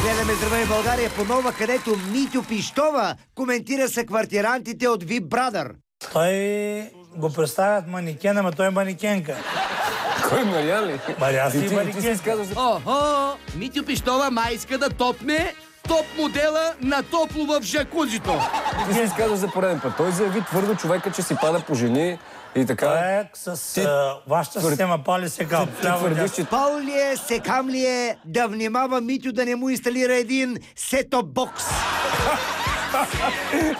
Гледаме Здравей България по нова, където Митю Пищова коментира съквартирантите от VIP Brother. Той го представят манекен, ама той е манекенка. Кой, Мариан ли? Мариан си манекенка. Охо, Митю Пищова май иска да топне топ модела на топло в жакузито. Ти си изказваш за пореден път. Той заяви твърдо човека, че си пада по жени и така. Човек с вашата система пали секам. Пал ли е, секам ли е, да внимава Митю да не му инсталира един сет-топ бокс.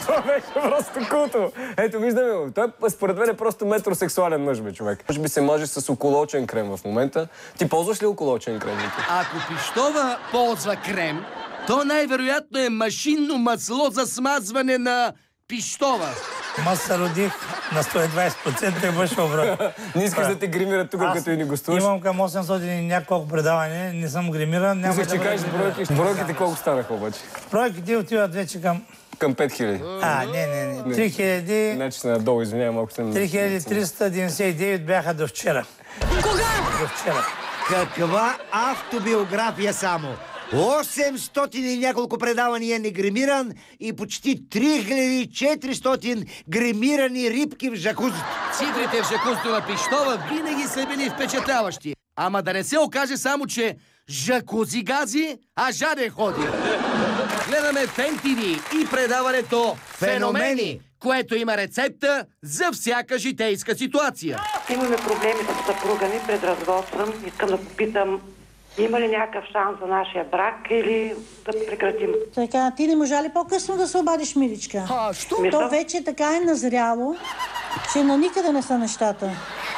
Това беше просто култо. Ето, виждаме го. Той според мен е просто метросексуален мъж, бе, човек. Може би се маже с околочен крем в момента. Ти ползваш ли околочен крем? Ако Пищова ползва крем, то най-вероятно е машинно масло за смазване на Пищова. Аз се родих на 120% и мъж обрат. Не искаш да те гримират тук, като и ни гостуваш? Имам към 800 и няколко предавания, не съм гримиран. Мислех, че кажеш бройките колко станаха обаче? Бройките отиват вече към... Към 5000. Не. 3000... Значи сме надолу, извинявам, малко съм... 3399 бяха до вчера. Кога? До вчера. Каква автобиография само! 800 и няколко предавания негримиран и почти 3400 гримирани рибки в жакузито. Цифрите в жакузито на Пищова винаги са били впечатляващи. Ама да не се окаже само, че жакузи гази, а жаден ходи. Гледаме Фен ТВ и предаването Феномени, което има рецепта за всяка житейска ситуация. Имаме проблеми с съпруга ми, пред развод съм. Искам да попитам, има ли някакъв шанс за нашия брак или да прекратим? Така, ти не можа ли по-късно да се обадиш, миличка? Що? То вече така е назряло, че на никъде не са нещата.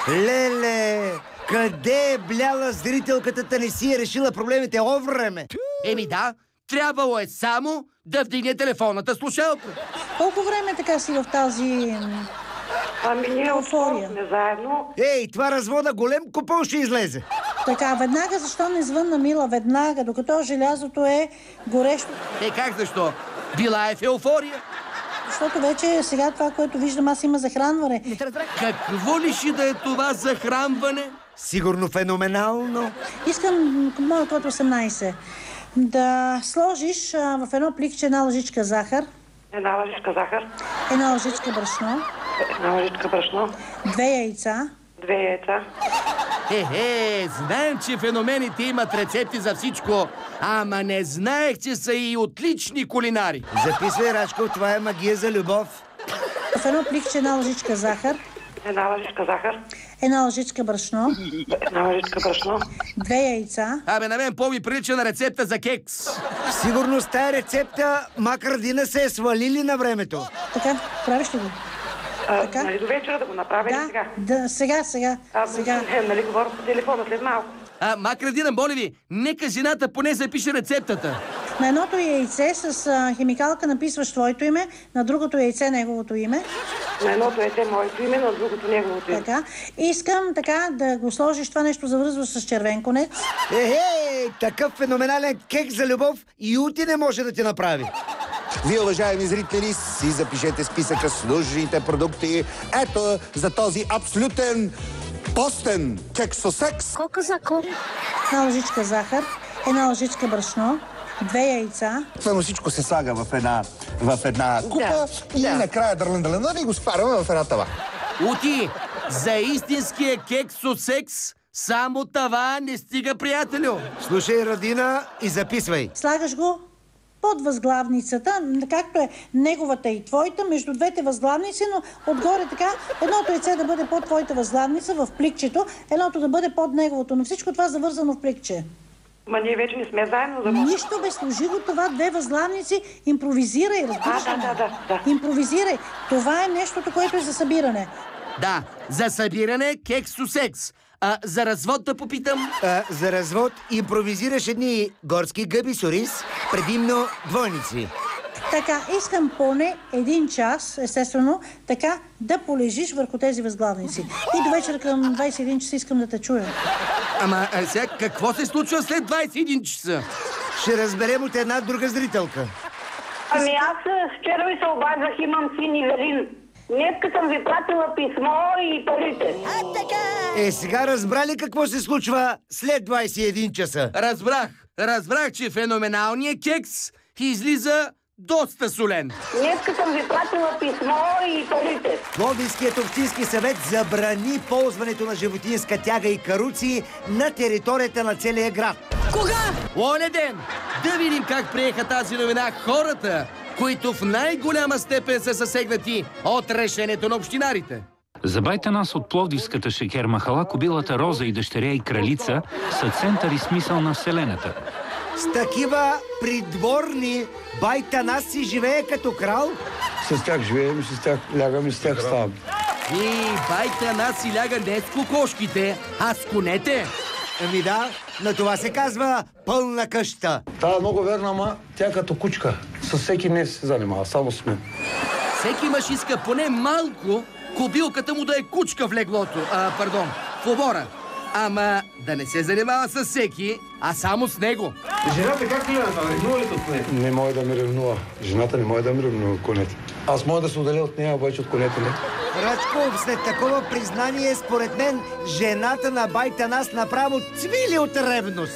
Леле, къде е бляла зрителката, та не си е решила проблемите овреме? Еми да, трябвало е само да вдигне телефонната слушалка. Колко време така си в тази... Ами ние еуфория сме заедно. Ей, това развода голем купон ще излезе. Така, веднага защо не звънна, мила, веднага, докато желязото е горещо? Как защо? Била е в еуфория. Защото вече сега това, което виждам, аз има захранване. Какво ли ще да е това захранване? Сигурно феноменално. Искам, моя код 18, да сложиш в едно пликче една лъжичка захар. Една лъжичка захар. Една лъжичка брашно. Една лъжичка брашно. 2 яйца. 2 яйца. Знаем, че феномените имат рецепти за всичко, ама не знаех, че са и отлични кулинари. Записвай, Рачко, това е магия за любов. В едно пликче една лъжичка захар. Една лъжичка захар. Една лъжичка брашно. Една лъжичка брашно. 2 яйца. Абе, на мен по-ми прилича на рецепта за кекс. Сигурно с тая рецепта макардина се е свалили на времето. Така, правиш ли го? Така? Нали до вечера да го направим сега? Да, сега. Нали говоря по телефона след малко. Макрадина, моля ви, нека жената поне запише рецептата. На едното яйце с химикалка написваш твоето име, на другото яйце неговото име. На едното яйце моето име, на другото неговото име. Така. Искам така да го сложиш това нещо, завързваш с червен конец. Такъв феноменален кек за любов и Ути не може да ти направи. Вие, уважаеми зрители, си запишете списъка с нужните продукти. Ето за този абсолютен постен кексосекс. Една лъжичка захар, една лъжичка брашно, 2 яйца. Това всичко се слага в една купа и накрая дърлен и го спарваме в една тава. Ути, за истинския кексосекс само това не стига, приятелю. Слушай, Радина, и записвай. Слагаш го под възглавницата, както е неговата и твоята, между двете възглавници, но отгоре така, едното яйце да бъде под твоята възглавница в пликчето, едното да бъде под неговото, но всичко това завързано в пликче. Ма ние вече не сме заедно за... Нищо бе, сложи го това, 2 възглавници, импровизирай, разбираш ли? Да. Импровизирай. Това е нещото, което е за събиране. Да, за събиране кексосекс. За развод да попитам? За развод импровизираш едни горски гъби с ориз, предимно двойници. Така, искам поне 1 час, естествено, така да полежиш върху тези възглавници. И до вечера към 21 часа искам да те чуя. Ама сега какво се случва след 21 часа? Ще разберем от една друга зрителка. Ами аз вчера ви се обадих, имам син Ивелин. Днеска съм ви пратила писмо и парите. Сега разбрали какво се случва след 21 часа? Разбрах, че феноменалният кекс излиза доста солен. Днеска съм ви пратила писмо и парите. Пловдивският общински съвет забрани ползването на животинска тяга и каруци на територията на целия град. Кога? Оня ден! Да видим как приеха тази новина хората, които в най-голяма степен са засегнати от решението на общинарите. За байта нас от пловдивската шекер махала, кобилата Роза и дъщеря и Кралица са център и смисъл на Вселената. С такива придворни байта нас си живее като крал? С тях живеем, с тях лягаме, с тях ставаме. И байта нас си ляга не с кокошките, а с конете. Ами да, на това се казва пълна къща. Та е много верна, ама тя е като кучка. С всеки не се занимава, само с мен. Всеки мъж иска поне малко кобилката му да е кучка в леглото, в обора. Ама да не се занимава с всеки, а само с него. Жената как ли ревнува ли от нея? Не може да ми ревнува. Жената не може да ми ревнува от конете. Аз мога да се отделя от нея, обаче от конете не. Рачков, след такова признание, според мен, жената на байта нас направо цвили от ревност.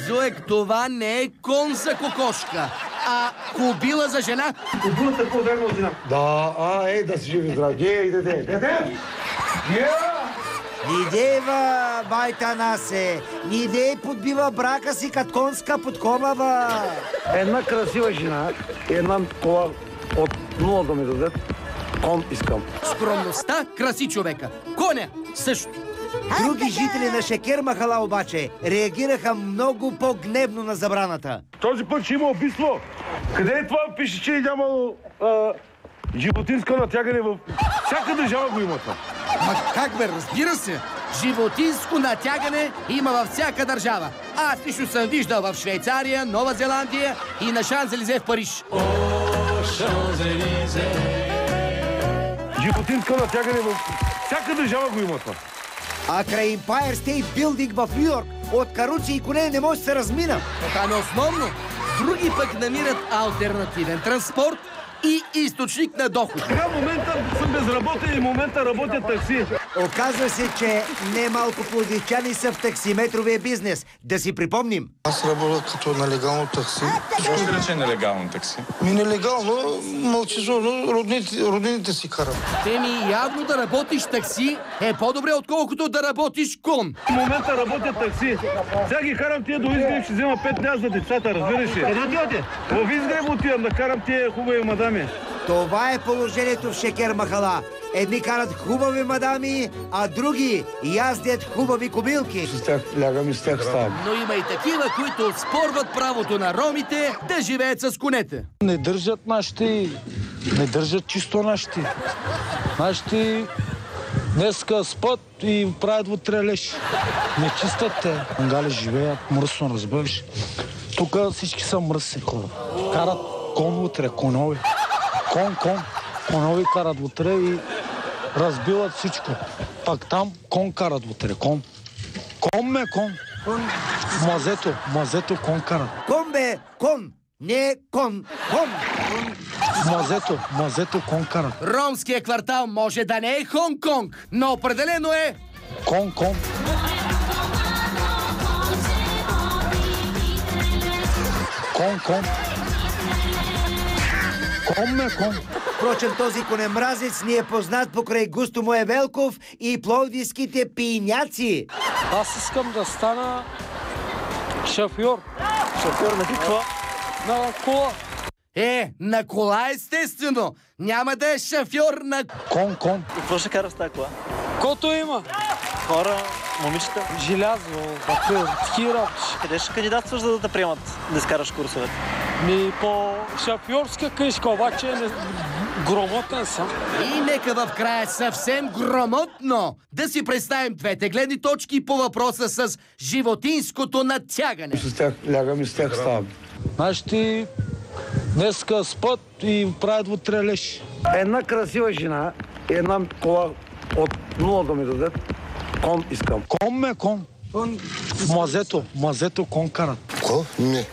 Зоек, това не е кон за кокошка, а кобила за жена. Кобилата е по-верна от жена. Да, да си живи, драги. Дете! Нидева, байта насе, нидей подбива брака си кат конска подкомава. Една красива жена, една кола от 0 да ми дадат, кон искам. Скромността краси човека. Коня също. Други жители на Шекер махала обаче реагираха много по-гневно на забраната. Този път ще има убийство. Къде е това? Пише, че нямало животинско натягане в... Всяка държава го има това. Ма как бе, разбира се. Животинско натягане има във всяка държава. Аз лично съм виждал в Швейцария, Нова Зеландия и на Шанзелизе в Париж. Животинско натягане в... Всяка държава го има това. А край Empire State Building в Ню Йорк от каруци и коне не може да се размина. Това не основно. Други пък намират алтернативен транспорт и източник на доход. Сега в момента съм безработен и в момента работя такси. Оказва се, че немалко пловдивчани са в таксиметровия бизнес. Да си припомним. Аз работя като нелегално такси. Какво ще рече нелегално такси? Нелегално, мълчизорно, роднините си карам. Теми, явно да работиш такси е по-добре, отколкото да работиш кон. В момента работя такси. Сега ги карам тия до Изгрев, ще взема 5 дня за децата, разбираш ли? Къде отивате? В Изгрев отивам да карам тия хубави мадами. Това е положението в Шекер махала. Едни карат хубави мадами, а други яздят хубави кобилки. С тях лягам и с тях ставам. Но има и такива, които спорват правото на ромите да живеят с конете. Не държат нашите, не държат чисто нашите. Нашите днеска спът и правят вътрележ. Не чистят те. Ангали живеят мръсно, разбираш. Тук всички са мръсни хора. Карат кон вътре, конови. Конови карат вътре и разбиват всичко. Пак там кон карат вътре, кон. Кон. Мазето кон карат. Кон бе, кон. Не кон. Мазето кон карат. Ромският квартал може да не е Хонг-Конг, но определено е... Кон. Кон. Впрочем, този конемразец ни е познат покрай Густо Мое Велков и пловдивските пийняци. Аз искам да стана шофьор. Шофьор на какво? На кола. На кола естествено. Няма да е шофьор на... Кон. Какво ще караш с тази кола? Кото има. Хора, момичета. Желязо, бакър, такива работи. Къде ще кандидатстваш, за да те приемат да изкараш курсовете? По шофьорска книжка, обаче громотен съм. И нека в края съвсем громотно да си представим двете гледни точки по въпроса с животинското натягане. С тях лягам и с тях ставам. Нашите днеска спът и правят вътрележ. Една красива жена, една кола от 0 да ми дадат, кон искам. Кон. Мазето кон карат. Ко? Не.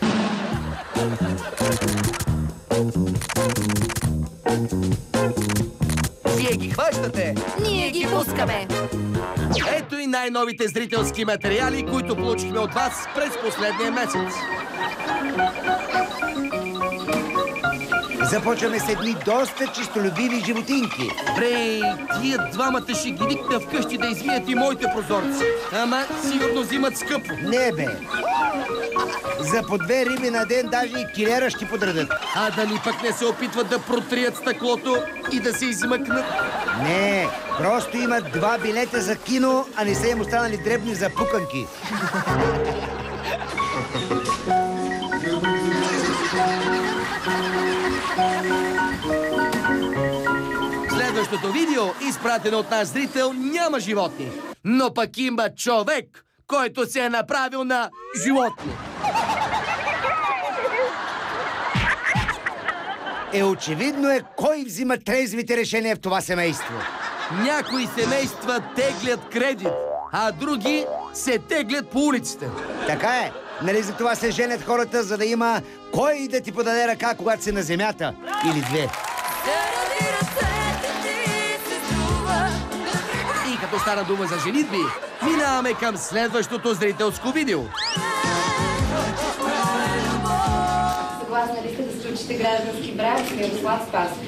Вие Вие ги хващате. Ние ги пускаме. Ето и най-новите зрителски материали, които получихме от вас през последния месец. Започваме с едни доста чистолюбиви животинки. Бре, тия двамата ще ги викна вкъщи да извият и моите прозорци. Ама сигурно взимат скъпо. Не бе. За по 2 риби на ден даже и килера ще подредат. А дали пък не се опитват да протрият стъклото и да се измъкнат? Не, просто имат 2 билета за кино, а не са им останали дребни за пуканки. Следващото видео, изпратено от наш зрител, няма животни. Но пък има човек, който се е направил на животни. Очевидно е кой взима трезвите решения в това семейство. Някои семейства теглят кредит, а други се теглят по улиците. Така е. Нали за това се женят хората, за да има кой да ти подаде ръка, когато си на земята? Или 2. И като стана дума за женитби, минаваме към следващото зрителско видео. Съгласна ли сте да сключите граждански брак с Мирослав Спасов?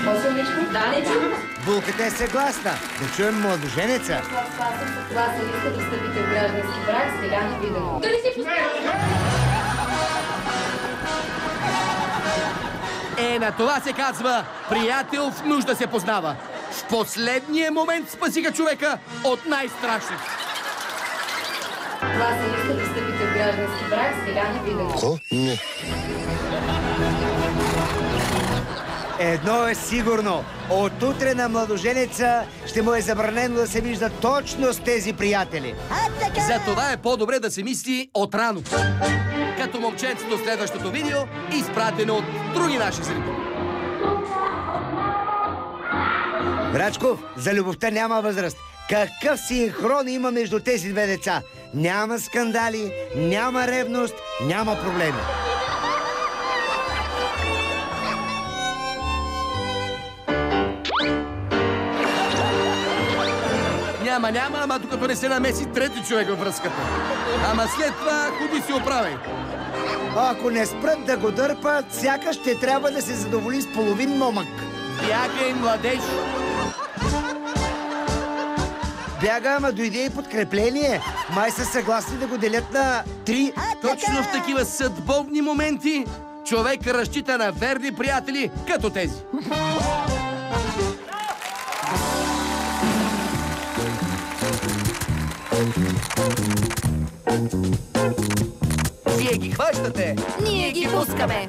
По-силничко? Да, не чувам. Булката е съгласна. Да чуем младоженеца. Мирослав Спасов, съгласна ли сте да встъпите в граждански брак с Деляна Виденова? Дали си На това се казва приятел в нужда се познава. В последния момент спасиха човека от най-страшното. Съгласна ли сте да встъпите в граждански брак с Деляна Виденова? Не. Едно е сигурно. От утре на младоженеца ще му е забранено да се вижда точно с тези приятели. За това е по-добре да се мисли отрано. Като момченцето в следващото видео, изпратено от други наши зрители. Рачков, за любовта няма възраст. Какъв синхрон има между тези 2 деца? Няма скандали, няма ревност, няма проблеми. Няма, ама докато не се намеси трети човек във връзката. Ама след това ходи си оправай. Ако не спрат да го дърпат, сякаш ще трябва да се задоволи с половин момък. Бягай, младеж! Бяга, ама дойде и подкрепление. Май са съгласни да го делят на 3. Точно в такива съдбовни моменти човек разчита на верни приятели като тези. Вие ги хващате. Ние ги пускаме.